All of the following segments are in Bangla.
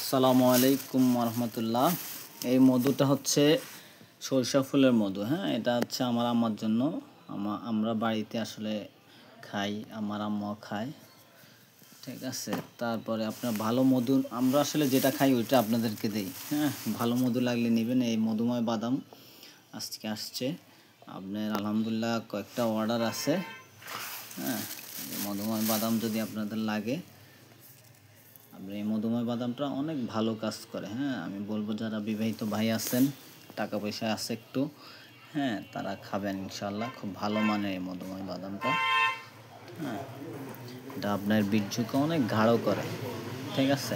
আসসালামু আলাইকুম রহমতুল্লাহ। এই মধুটা হচ্ছে সরিষা ফুলের মধু। হ্যাঁ, এটা হচ্ছে আমার আম্মার জন্য। আমরা বাড়িতে আসলে খাই, আমার আম্মাও খায়। ঠিক আছে, তারপরে আপনার ভালো মধু আমরা আসলে যেটা খাই ওইটা আপনাদেরকে দেই। হ্যাঁ, ভালো মধু লাগলে নেবেন। এই মধুময় বাদাম আজকে আসছে আপনার, আলহামদুলিল্লাহ কয়েকটা অর্ডার আছে। হ্যাঁ, মধুময় বাদাম যদি আপনাদের লাগে, আপনি এই মধুময় বাদামটা অনেক ভালো কাজ করে। হ্যাঁ, আমি বলবো যারা বিবাহিত ভাই আছেন, টাকা পয়সা আছে একটু, হ্যাঁ তারা খাবেন ইনশাল্লাহ। খুব ভালো মানের এই মধুময় বাদামটা। হ্যাঁ, এটা আপনার বীর্যকে অনেক গাঢ় করে। ঠিক আছে,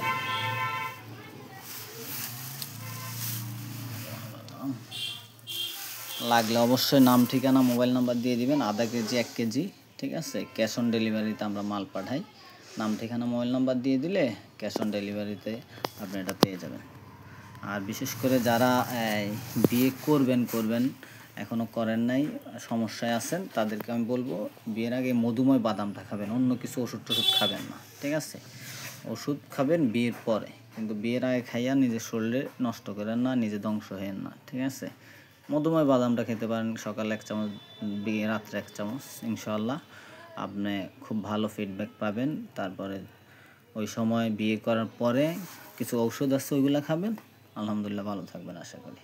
লাগলে অবশ্যই নাম, ঠিকানা, মোবাইল নাম্বার দিয়ে দিবেন। আধা কেজি 1 কেজি, ঠিক আছে। ক্যাশ অন ডেলিভারিতে আমরা মাল পাঠাই। নাম, ঠিকানা, মোবাইল নাম্বার দিয়ে দিলে ক্যাশ অন ডেলিভারিতে আপনি এটা পেয়ে যাবেন। আর বিশেষ করে যারা বিয়ে করবেন এখনও করেন নাই, সমস্যায় আছেন, তাদেরকে আমি বলবো বিয়ের আগে মধুময় বাদামটা খাবেন, অন্য কিছু ওষুধ খাবেন না। ঠিক আছে, ওষুধ খাবেন বিয়ের পরে, কিন্তু বিয়ের আগে খাইয়া নিজের শরীরে নষ্ট করেন না, নিজে ধ্বংস হয়েন না। ঠিক আছে, মধুময় বাদামটা খেতে পারেন, সকালে 1 চামচ, বিয়ে রাত্রে 1 চামচ, ইনশাআল্লাহ আপনি খুব ভালো ফিডব্যাক পাবেন। তারপরে ওই সময় বিয়ে করার পরে কিছু ঔষধ আছে, ওইগুলো খাবেন, আলহামদুলিল্লাহ ভালো থাকবেন আশা করি।